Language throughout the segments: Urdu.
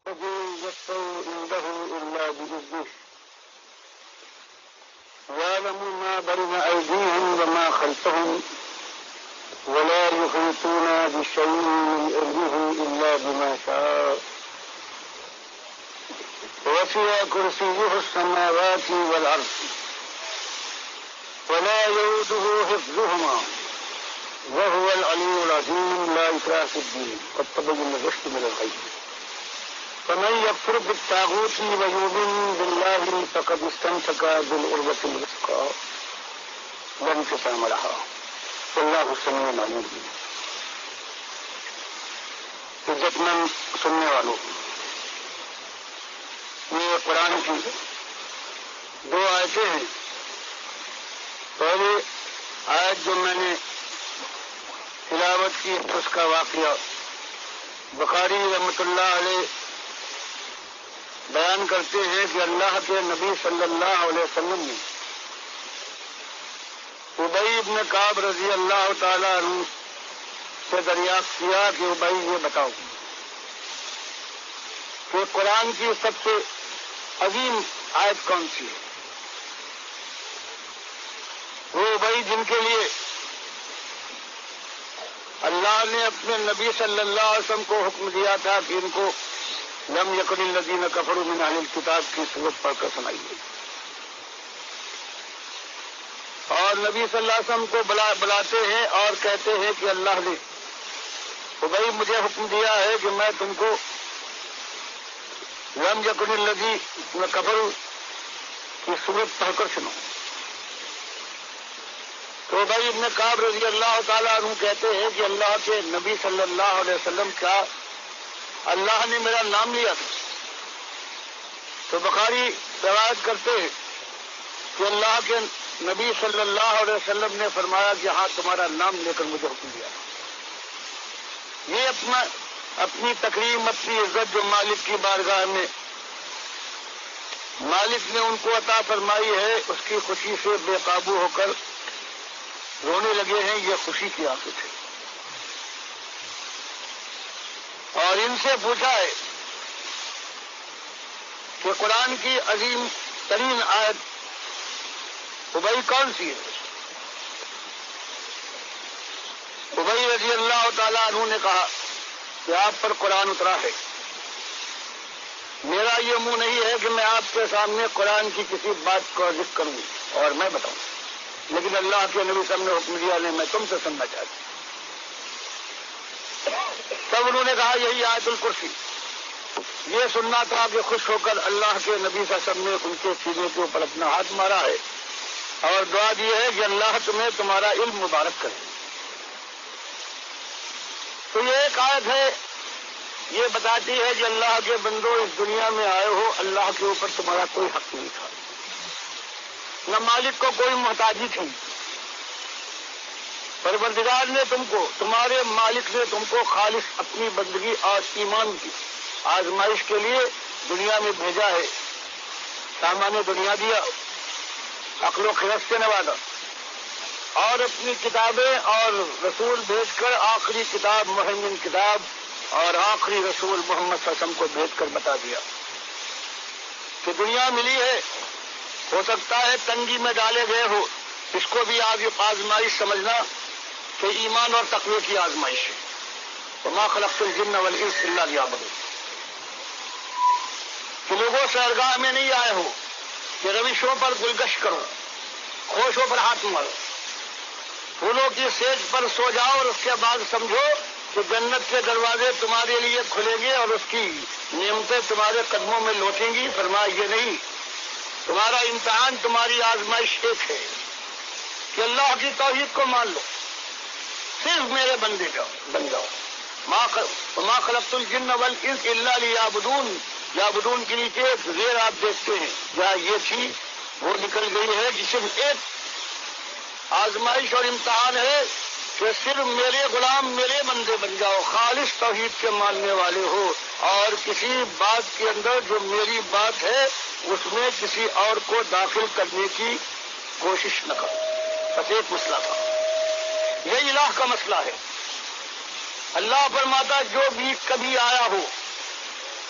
يشفع عنده إلا بإذنه يعلم ما بين أيديهم وما خلفهم ولا يحيطون بشيء من علمه إلا بما شاء وسع كرسيه السماوات والأرض ولا يؤوده حفظهما وهو العلي العظيم لا إكراه في الدين قد تبين الرشد من الغي فمن يكفر بالطاغوت ويؤمن بالله فقد استمسك بالعروة الوثقى لا انفصام لها والله سميع عليم. عزت مند سننے والوں، یہ قرآن کی دو آیتیں ہیں. پہلی آیت جو میں نے تلاوت کی اس کا واقعہ بخاری رحمۃ اللہ علیہ بیان کرتے ہیں کہ اللہ کے نبی صلی اللہ علیہ وسلم نے ابی بن کعب رضی اللہ تعالی عنہ سے دریافت کیا کہ ابی یہ بتاؤ کہ قرآن کی سب سے عظیم آیت کون سی ہے؟ وہ ابی جن کے لیے اللہ نے اپنے نبی صلی اللہ علیہ وسلم کو حکم دیا تھا کہ ان کو لم یکن الذین کفروا من اہل الکتاب کی سورت پڑھ کر سنائیے، اور نبی صلی اللہ علیہ وسلم کو بلاتے ہیں اور کہتے ہیں کہ اللہ نے ابی مجھے حکم دیا ہے کہ میں تم کو لم یکن الذین کفروا کی سورت پڑھ کر سناؤں. تو ابی ابن کعب رضی اللہ تعالیٰ عنہ کہتے ہیں کہ اللہ کے نبی صلی اللہ علیہ وسلم کا اللہ نے میرا نام لیا تھا. تو بخاری روایت کرتے ہیں کہ اللہ کے نبی صلی اللہ علیہ وسلم نے فرمایا کہ ہاں تمہارا نام لے کر مجھے حکم دیا. یہ اپنی تکریم، اپنی عزت جو مالک کی بارگاہ میں مالک نے ان کو عطا فرمائی ہے، اس کی خوشی سے بے قابو ہو کر رونے لگے ہیں. یہ خوشی کی آفت ہے. اور ان سے پوچھا ہے کہ قرآن کی عظیم ترین آیت ابی کون سی ہے؟ ابی رضی اللہ تعالیٰ عنہ نے کہا کہ آپ پر قرآن اترا ہے. میرا یہ منہ نہیں ہے کہ میں آپ کے سامنے قرآن کی کسی بات کو ذکر کروں اور میں بتاؤں، لیکن اللہ کے نبی صلی اللہ علیہ وسلم نے حکم دیا نہیں، میں تم سے سننا چاہتا ہوں. تب انہوں نے کہا یہی آیت الکرسی. یہ سننا تھا کہ خوش ہو کر اللہ کے نبی صلی اللہ علیہ وسلم نے ان کے سینے کے اوپر اپنا ہاتھ مارا ہے اور دعا دی ہے کہ اللہ تمہیں تمہارا علم مبارک کرے. تو یہ ایک آیت ہے، یہ بتاتی ہے کہ اللہ کے بندو اس دنیا میں آئے ہو، اللہ کے اوپر تمہارا کوئی حق نہیں تھا، نہ مالک کو کوئی محتاجی تھی. پروردگار نے تم کو، تمہارے مالک نے تم کو خالص اپنی بندگی اور ایمان کی آزمائش کے لیے دنیا میں بھیجا ہے. سامان دنیا دیا، عقل و خرد سے نوازا، اور اپنی کتابیں اور رسول بھیج کر آخری کتاب مہیمن کتاب اور آخری رسول محمد صلی اللہ علیہ وسلم کو بھیج کر بتا دیا کہ دنیا ملی ہے، ہو سکتا ہے تنگی میں ڈالے گئے ہو، اس کو بھی آزمائش سمجھنا کہ ایمان اور تقوی کی آزمائش ہے. وما خلقت الجن والانس الا لیعبدون. کہ لوگوں سرگاہ میں نہیں آئے ہو کہ روشوں پر گلگش کرو، خوشوں پر ہاتھ مارو، پھولوں کی سیج پر سو جاؤ اور اس کے بعد سمجھو کہ جنت کے دروازے تمہارے لیے کھلیں گے اور اس کی نعمتیں تمہارے قدموں میں لوٹیں گی. فرمایا یہ نہیں، تمہارا امتحان، تمہاری آزمائش ایک ہے کہ اللہ کی توحید کو مان لو، صرف میرے بندے بن جاؤ. ما خلقت الجن والانس الا لیعبدون. یعبدون کے نیچے زیر آپ دیکھتے ہیں جہاں یہ تھی وہ نکل گئی ہے، جس میں ایک آزمائش اور امتحان ہے کہ صرف میرے غلام، میرے بندے بن جاؤ، خالص توحید کے ماننے والے ہو، اور کسی بات کے اندر جو میری بات ہے اس میں کسی اور کو داخل کرنے کی کوشش نہ کرو. بس ایک مسئلہ تھا، یہ الہ کا مسئلہ ہے. اللہ فرماتا جو بھی کبھی آیا ہو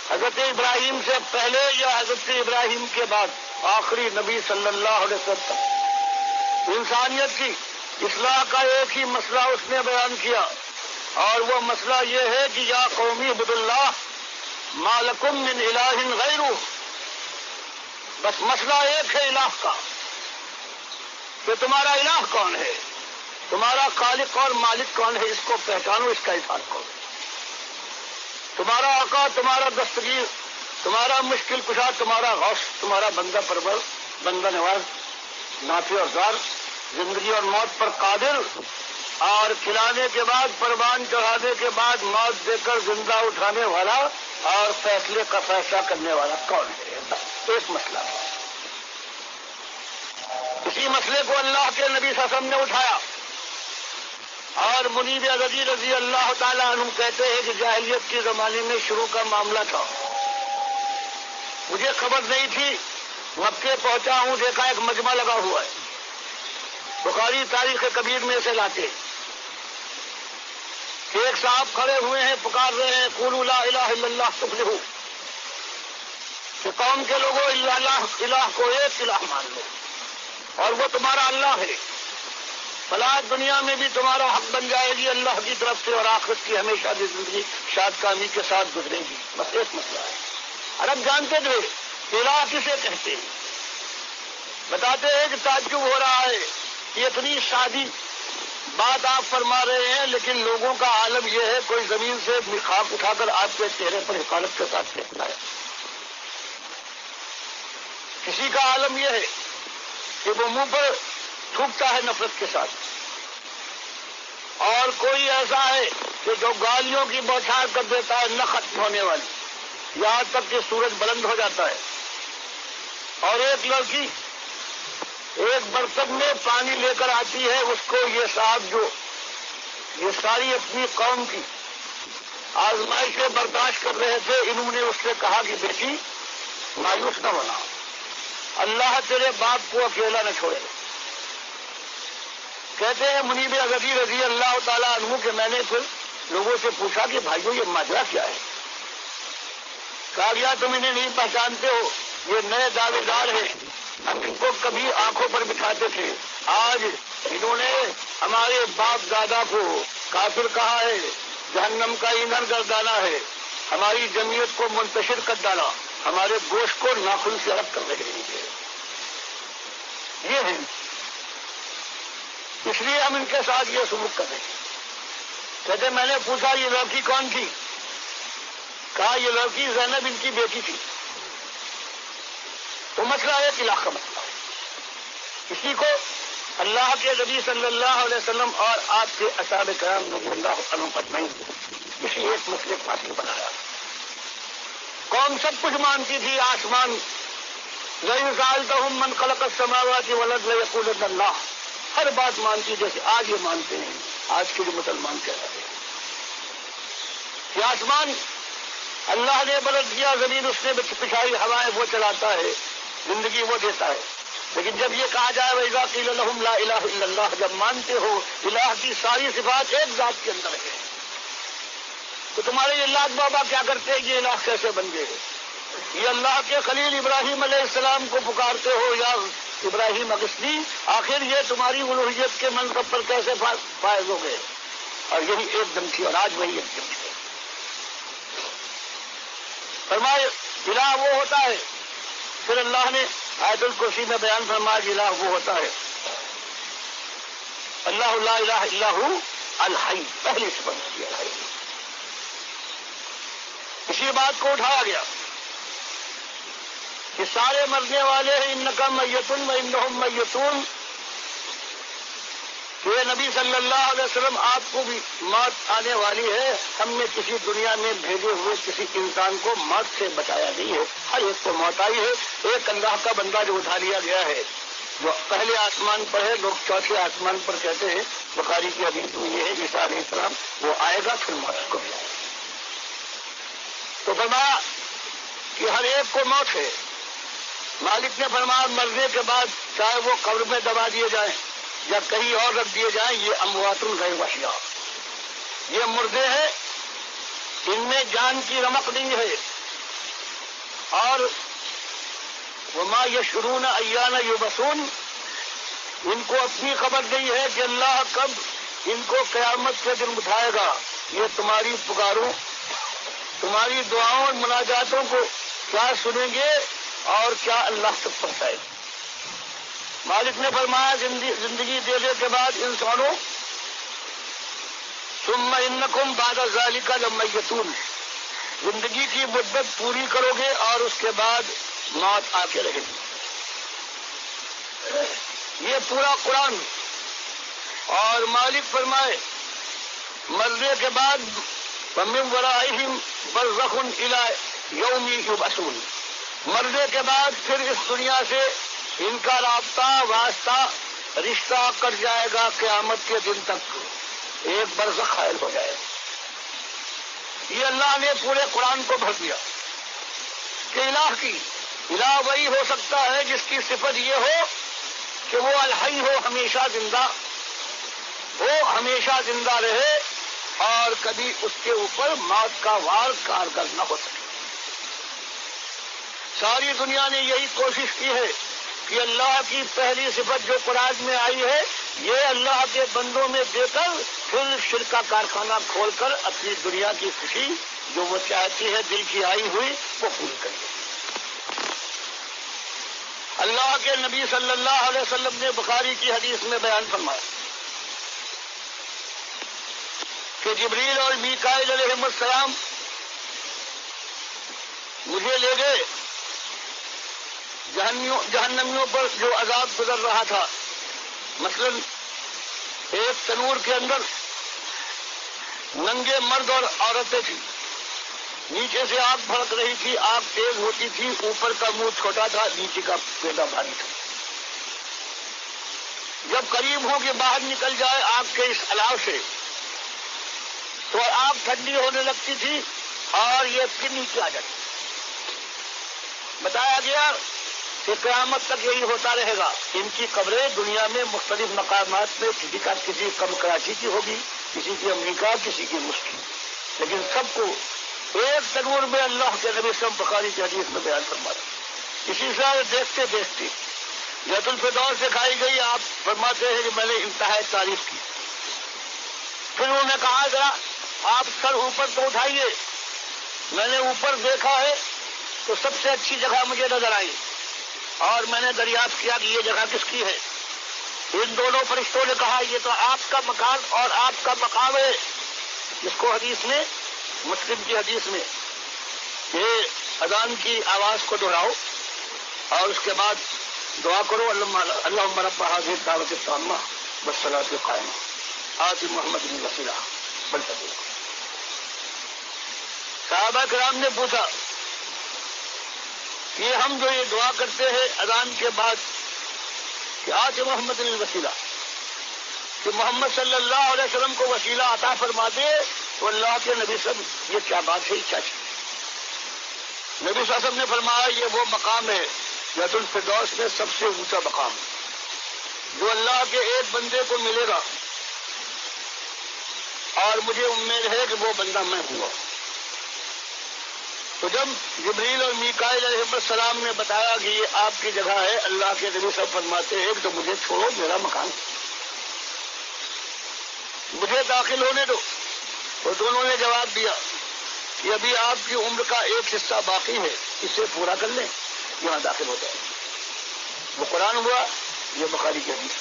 حضرت ابراہیم سے پہلے یا حضرت ابراہیم کے بعد آخری نبی صلی اللہ علیہ وسلم انسانیت کی اصلاح کا ایک ہی مسئلہ اس نے بیان کیا، اور وہ مسئلہ یہ ہے کہ یا قومی عبد اللہ ما لکم من الہ غیرہ. بس مسئلہ ایک ہے الہ کا، کہ تمہارا الہ کون ہے، تمہارا خالق اور مالک کون ہے، اس کو پہچانو، اس کا اظہار کرو. تمہارا آقا، تمہارا دستگیر، تمہارا مشکل کشا، تمہارا غوث، تمہارا بندہ پرور، بندہ نواز، نافع اور زار، زندگی اور موت پر قادر، اور کھلانے کے بعد پروان چڑھانے کے بعد موت دے کر زندہ اٹھانے والا اور فیصلے کا فیصلہ کرنے والا کون ہے. ایک مسئلہ ہے. اسی مسئلے کو اللہ کے نبی صلی اللہ علیہ وسلم نے اٹھایا، اور منیب عزدی رضی اللہ تعالیٰ عنہ کہتے ہیں کہ جاہلیت کے زمانے میں شروع کا معاملہ تھا. مجھے خبر نہیں تھی، مکے پہنچا ہوں، دیکھا ایک مجمع لگا ہوا ہے. بخاری تاریخ کبیر میں سے لاتے ایک صاحب کھڑے ہوئے ہیں، پکار رہے ہیں قولوا لا الہ الا اللہ تفلحوا، کہ قوم کے لوگوں الہ کو ایک الہ مان لو اور وہ تمہارا اللہ ہے. فلاح دنیا میں بھی تمہارا حق بن جائے گی اللہ کی طرف سے، اور آخرت کی ہمیشہ کی زندگی شاد کامی کے ساتھ گزرے گی. بس ایک مسئلہ ہے. عرب جانتے تھے الہ کسے کہتے ہیں. بتاتے ہیں کہ تعجب ہو رہا ہے کہ اتنی شادی بات آپ فرما رہے ہیں، لیکن لوگوں کا عالم یہ ہے کوئی زمین سے خاک اٹھا کر آپ کے چہرے پر حفاظت کے ساتھ پھینکتا ہے. کسی کا عالم یہ ہے کہ وہ منہ پر تھوکتا ہے نفرت کے ساتھ، اور کوئی ایسا ہے کہ جو گالیوں کی بوچھار کر دیتا ہے نہ ختم ہونے والی، یہاں تک کہ سورج بلند ہو جاتا ہے. اور ایک لڑکی ایک برتن میں پانی لے کر آتی ہے، اس کو یہ صاحب جو یہ ساری اپنی قوم کی آزمائشیں برداشت کر رہے تھے، انہوں نے اس سے کہا کہ بیٹی مایوس نہ ہونا، اللہ تیرے باپ کو اکیلا نہ چھوڑے. کہتے ہیں منیب عزدی رضی اللہ تعالیٰ عنہ کہ میں نے پھر لوگوں سے پوچھا کہ بھائیوں یہ ماجرا کیا ہے. کہا گیا تم انہیں نہیں پہچانتے ہو، یہ نئے دعوے دار ہیں، ہم ان کو کبھی آنکھوں پر بٹھاتے تھے، آج انہوں نے ہمارے باپ دادا کو کافر کہا ہے، جہنم کا ایندھن گردانا ہے، ہماری جمعیت کو منتشر کر ڈالا، ہمارے گوشت کو ناخن سے الگ کر رہے ہیں. یہ ہیں، اس لیے ہم ان کے ساتھ یہ سلوک کر رہے ہیں. کہتے میں نے پوچھا یہ لڑکی کون تھی؟ کہا یہ لڑکی زینب ان کی بیٹی تھی. تو مسئلہ ایک علاقہ مسئلہ ہے. اسی کو اللہ کے نبی صلی اللہ علیہ وسلم اور آپ کے اصحاب کرام رضی اللہ عنہم اجمعین اسی ایک مسئلے کو حاصل بنایا. قوم سب کچھ مانتی تھی، آسمان لئن سألتهم من خلق السماوات والارض ليقولن اللہ، ہر بات مانتی جیسے آج یہ مانتے ہیں، آج کے جو مسلمان کہہ رہے ہیں. یہ آسمان اللہ نے بلند کیا، زمین اس نے پچھائی، ہوائیں وہ چلاتا ہے، زندگی وہ دیتا ہے. لیکن جب یہ کہا جائے وَإِذَا قِيلَ لَهُمْ لَا إِلَٰهَ إِلَّا اللَّهُ، جب مانتے ہو الہ کی ساری صفات ایک ذات کے اندر ہے، تو تمہارے یہ لاکھ بابا کیا کرتے ہیں، یہ الہ کیسے بن گئے؟ یہ اللہ کے خلیل ابراہیم علیہ السلام کو پکارتے ہو یا ابراہیم اغثنی، آخر یہ تمہاری الوہیت کے منصب پر کیسے فائز ہو گئے؟ اور یہی ایک دم تھی، اور آج وہی ایک دم ہے. فرمائے الہ وہ ہوتا ہے. پھر اللہ نے آیت الکرسی میں بیان فرمایا کہ الہ وہ ہوتا ہے اللہ لا الہ الا ہو الحی، پہلی صفت کی الحی. اسی بات کو اٹھایا گیا کہ سارے مرنے والے ہیں، انکا میتون و انہم میتون. یہ نبی صلی اللہ علیہ وسلم آپ کو بھی موت آنے والی ہے. ہم نے کسی دنیا میں بھیجے ہوئے کسی انسان کو موت سے بچایا نہیں ہے، ہر ایک کو موت آئی ہے. ایک اللہ کا بندہ جو اٹھا لیا گیا ہے، جو پہلے آسمان پر ہے، لوگ چوتھے آسمان پر کہتے ہیں. بخاری کی حدیث میں یہ ہے عیسیٰ علیہ السلام وہ آئے گا پھر موت کو بھی آئے گا. تو فرمایا کہ ہر ایک کو موت ہے. مالک نے فرمایا مرنے کے بعد چاہے وہ قبر میں دبا دیے جائیں یا کہیں اور رکھ دیے جائیں، یہ اموات غیر احیاء، یہ مردے ہیں، ان میں جان کی رمق نہیں ہے. اور وما یشعرون ایان یبعثون، ان کو اپنی خبر نہیں ہے کہ اللہ کب ان کو قیامت کے دن اٹھائے گا۔ یہ تمہاری پکاروں، تمہاری دعاؤں اور مناجاتوں کو کیا سنیں گے اور کیا اللہ تک پہنچائے گا؟ مالک نے فرمایا زندگی دینے کے بعد انسانوں ثم انکم بعد ذلک لمیتون، زندگی کی مدت پوری کرو گے اور اس کے بعد موت آ کے رہے گی۔ یہ پورا قرآن، اور مالک فرمائے مرنے کے بعد وَمِن وَرَائِهِمْ بَرْزَخٌ إِلَىٰ يَوْمِ يُبْعَثُونَ، مرنے کے بعد پھر اس دنیا سے ان کا رابطہ واسطہ رشتہ کٹ جائے گا، قیامت کے دن تک ایک برزخ حائل ہو جائے گا۔ یہ اللہ نے پورے قرآن کو بھر دیا کہ الہ وہی ہو سکتا ہے جس کی صفت یہ ہو کہ وہ الحی ہو، ہمیشہ زندہ، وہ ہمیشہ زندہ رہے اور کبھی اس کے اوپر موت کا وار کارگر نہ ہو سکے۔ ساری دنیا نے یہی کوشش کی ہے کہ اللہ کی پہلی صفت جو قرآن میں آئی ہے یہ اللہ کے بندوں میں دے کر پھر شرک کا کارخانہ کھول کر اپنی دنیا کی خوشی جو وہ چاہتی ہے دل کی آئی ہوئی وہ پوری کرے۔ اللہ کے نبی صلی اللہ علیہ وسلم نے بخاری کی حدیث میں بیان فرمایا کہ جبریل اور میکائیل علیہ السلام مجھے لے گئے جہنمیوں پر جو عذاب گزر رہا تھا۔ مثلا ایک تنور کے اندر ننگے مرد اور عورتیں تھیں، نیچے سے آگ بھڑک رہی تھی، آگ تیز ہوتی تھی، اوپر کا منہ چھوٹا تھا، نیچے کا پیٹا بھاری تھا۔ جب قریب ہو کہ باہر نکل جائے آگ کے اس الاؤ سے تو آگ ٹھنڈی ہونے لگتی تھی اور یہ پھر نیچے آ جاتی۔ بتایا گیا کہ قیامت تک یہی ہوتا رہے گا۔ ان کی قبریں دنیا میں مختلف مقامات میں کسی کم کراچی کی ہوگی، کسی کی امریکہ، کسی کی مصر کی، لیکن سب کو ایک تنور میں اللہ کے نبی صلی بخاری کی حدیث میں بیان فرمایا۔ اسی طرح دیکھتے دیکھتے جنت الفردوس سے کھائی گئی، آپ فرماتے ہیں کہ میں نے انتہائی تعریف کی۔ پھر انہوں نے کہا ذرا آپ سر اوپر تو اٹھائیے۔ میں نے اوپر دیکھا ہے تو سب سے اچھی جگہ مجھے نظر آئی اور میں نے دریافت کیا کہ یہ جگہ کس کی ہے۔ ان دونوں فرشتوں نے کہا یہ تو آپ کا مکان اور آپ کا مقام ہے، جس کو حدیث میں مسلم کی حدیث میں یہ اذان کی آواز کو دہراؤ اور اس کے بعد دعا کرو اللہم رب هذه الدعوة التامة والصلاة القائمة آت محمد الوسیلہ والفضیلہ۔ صحابہ کرام نے پوچھا کہ ہم جو یہ دعا کرتے ہیں اذان کے بعد کہ آت محمد الوسیلہ، کہ محمد صلی اللہ علیہ وسلم کو وسیلہ عطا فرما دے، تو اللہ کے نبی صلی اللہ علیہ وسلم یہ کیا بات ہے، کیا چیز؟ نبی صلی اللہ علیہ وسلم نے فرمایا یہ وہ مقام ہے جنت الفردوس میں سب سے اونچا مقام جو اللہ کے ایک بندے کو ملے گا، اور مجھے امید ہے کہ وہ بندہ میں ہوں۔ تو جب جبریل اور میکائیل علیہ السلام نے بتایا کہ یہ آپ کی جگہ ہے، اللہ کے نبی صاحب فرماتے ہیں تو مجھے چھوڑو، میرا مکان مجھے داخل ہونے دو۔ تو دونوں نے جواب دیا کہ ابھی آپ کی عمر کا ایک حصہ باقی ہے، اسے پورا کر لیں، یہاں داخل ہو جائیں۔ وہ قرآن ہوا، یہ بخاری کی حدیث۔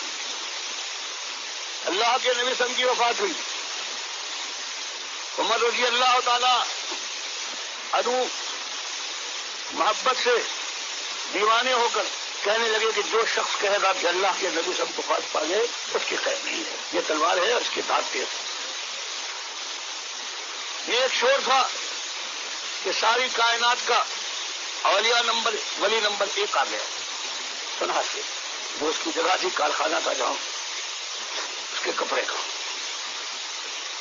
اللہ کے نبی صلی اللہ علیہ وسلم کی وفات ہوئی۔ عمر رضی اللہ تعالی عنہ محبت سے دیوانے ہو کر کہنے لگے کہ جو شخص کہے گا کہ اللہ کے نبی صلی اللہ علیہ وسلم وفات پا گئے اس کی خیر نہیں ہے، یہ تلوار ہے اور اس کی دھات تیز ہے۔ یہ ایک شور تھا کہ ساری کائنات کا ولی نمبر 1 آ گیا سنہا سے، وہ اس کی جگہ تھی کارخانہ کا جہاں اس کے کپڑے کا،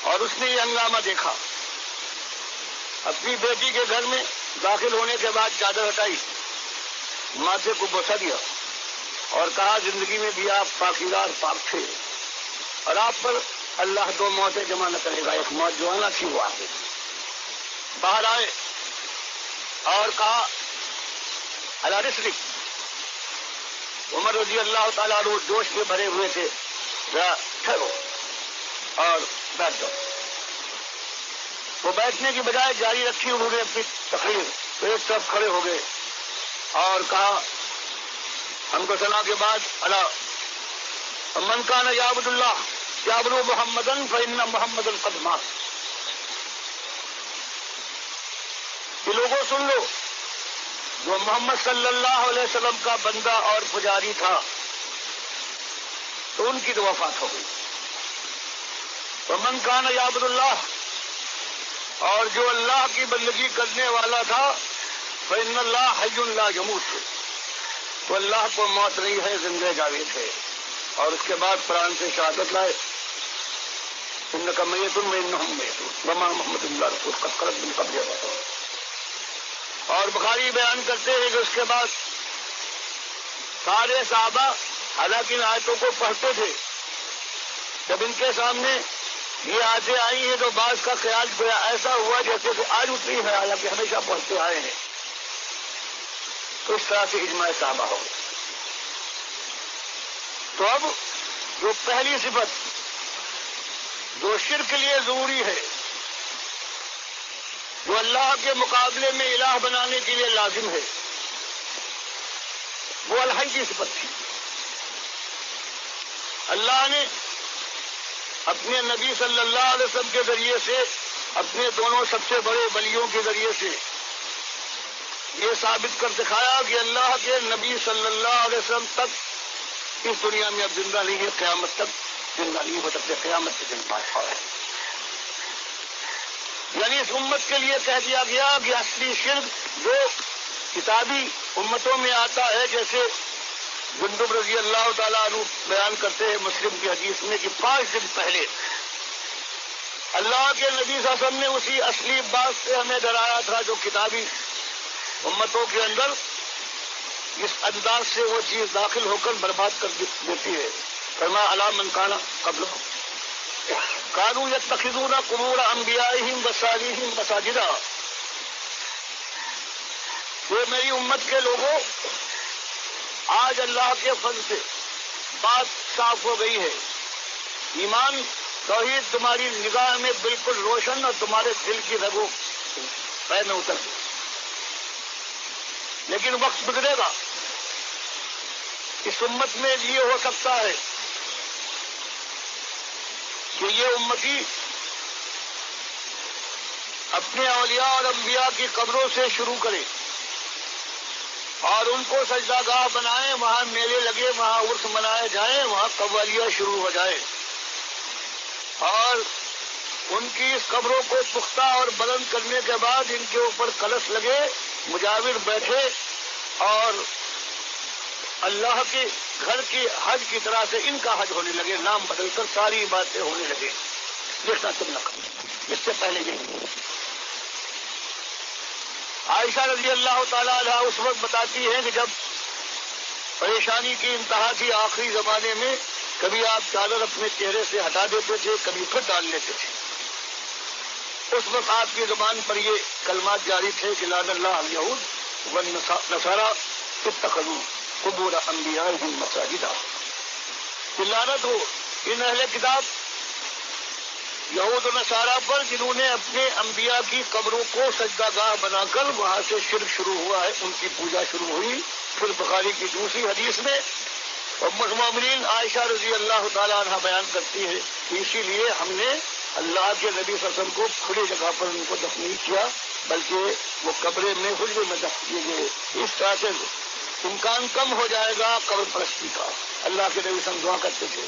اور اس نے یہ ہنگامہ دیکھا۔ اپنی بیٹی کے گھر میں داخل ہونے کے بعد چادر ہٹائی، ماتھے کو بوسہ دیا اور کہا زندگی میں بھی آپ پاکیزہ اور پاک تھے، اور آپ پر اللہ 2 موتیں جمع نہ کرے گا، ایک موت جو آنا تھی وہ آ گئی۔ باہر آئے اور کہا علی رسلک. عمر رضی اللہ تعالیٰ عنہ جوش میں بھرے ہوئے تھے. ذرا ٹھہرو اور بیٹھ جاؤ. وہ بیٹھنے کی بجائے جاری رکھی انہوں نے اپنی تقریر. ایک طرف کھڑے ہو گئے اور کہا ہم کو سنا کے بعد اللہ من کان یعبد اللہ یعبد محمدن فإن محمدن قد مات. یہ لوگوں سن لو، جو محمد صلی اللہ علیہ وسلم کا بندہ اور پجاری تھا تو ان کی تو وفات ہو گئی. ومن کان یعبد اللہ، اور جو اللہ کی بندگی کرنے والا تھا، فإن اللہ حی لا یموت، تو اللہ کو موت نہیں ہے، زندہ جاوید ہے. اور اس کے بعد قرآن سے شہادت لائے انک میت وانہم میتون وما محمد الا رسول قد خلت من قبلہ الرسل. اور بخاری بیان کرتے ہیں کہ اس کے بعد سارے صحابہ حالانکہ ان آیتوں کو پڑھتے تھے، جب ان کے سامنے یہ آیتیں آئی ہیں تو بعض کا خیال گویا ایسا ہوا جیسے کہ آج اتری ہے، حالانکہ ہمیشہ پڑھتے آئے ہیں. تو اس طرح سے اجماع صحابہ ہو گئے. تو اب جو پہلی صفت جو شرک کے لیے ضروری ہے، جو اللہ کے مقابلے میں الہ بنانے کے لیے لازم ہے، وہ الحی کی صفت تھی. اللہ نے اپنے نبی صلی اللہ علیہ وسلم کے ذریعے سے، اپنے دونوں سب سے بڑے ولیوں کے ذریعے سے یہ ثابت کر دکھایا کہ اللہ کے نبی صلی اللہ علیہ وسلم تک اس دنیا میں اب زندہ نہیں ہے، قیامت تک زندہ نہیں ہو سکتے، قیامت کے دن بادشاہ ہے. یعنی اس امت کے لیے کہہ دیا گیا کہ اصلی شرک جو کتابی امتوں میں آتا ہے، جیسے جندب رضی اللہ تعالیٰ عنہ بیان کرتے ہیں مسلم کی حدیث میں کہ 5 دن پہلے اللہ کے نبی صلی اللہ علیہ وسلم نے اسی اصلی بات سے ہمیں ڈرایا تھا جو کتابی امتوں کے اندر اس انداز سے وہ چیز داخل ہو کر برباد کر دیتی ہے. فرمایا الا من کان قبلکم کانوا یتخذون قبور انبیائہم وصالحین مساجدا. یہ میری امت کے لوگوں، آج اللہ کے فضل سے بات صاف ہو گئی ہے. ایمان توحید تمہاری نگاہ میں بالکل روشن اور تمہارے دل کی رگوں پیر میں اتر گئی. لیکن وقت گزرے گا، اس امت میں یہ ہو سکتا ہے کہ یہ امتی اپنے اولیاء اور انبیاء کی قبروں سے شروع کرے اور ان کو سجدہ گاہ بنائیں، وہاں میلے لگے، وہاں عرس منائے جائیں، وہاں قوالیاں شروع ہو جائیں، اور ان کی اس قبروں کو پختہ اور بلند کرنے کے بعد ان کے اوپر کلش لگے، مجاور بیٹھے اور اللہ کے گھر کی حج کی طرح سے ان کا حج ہونے لگے، نام بدل کر ساری باتیں ہونے لگے. دیکھنا تم نہ کرو. اس سے پہلے یہ عائشہ رضی اللہ تعالیٰ عنہا اس وقت بتاتی ہیں کہ جب پریشانی کی انتہا تھی آخری زمانے میں، کبھی آپ چادر اپنے چہرے سے ہٹا دیتے تھے، کبھی پھر ڈال لیتے تھے. اس وقت آپ کی زبان پر یہ کلمات جاری تھے کہ لعن اللہ الیہود والنصارى اتخذوا قبور انبیائہم مساجدا. کہ لعنت ہو ان اہل کتاب یہود و نصارہ پر جنہوں نے اپنے انبیاء کی قبروں کو سجدہ گاہ بنا کر وہاں سے شرک شروع ہوا ہے، ان کی پوجا شروع ہوئی. پھر بخاری کی دوسری حدیث میں ام المؤمنین عائشہ رضی اللہ تعالیٰ عنہ بیان کرتی ہے کہ اسی لیے ہم نے اللہ کے نبی صلی اللہ علیہ وسلم کو کھلی جگہ پر ان کو دفن نہیں کیا، بلکہ وہ قبرے میں حجرے میں دفن کیے گئے. اس طرح سے امکان کم ہو جائے گا قبر پرستی کا. اللہ کے نبی صلی اللہ علیہ وسلم دعا کرتے تھے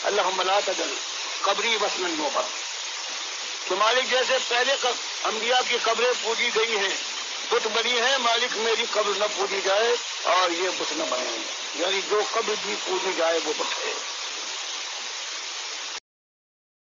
اللہم لا تجعل قبری وثنا یعبد. مالک جیسے پہلے انبیاء کی قبریں پوجی گئی ہیں، بت بنی ہے، مالک میری قبر نہ پوجی جائے اور یہ بت نہ بنے. یعنی جو قبر بھی پوجی جائے وہ بت ہے.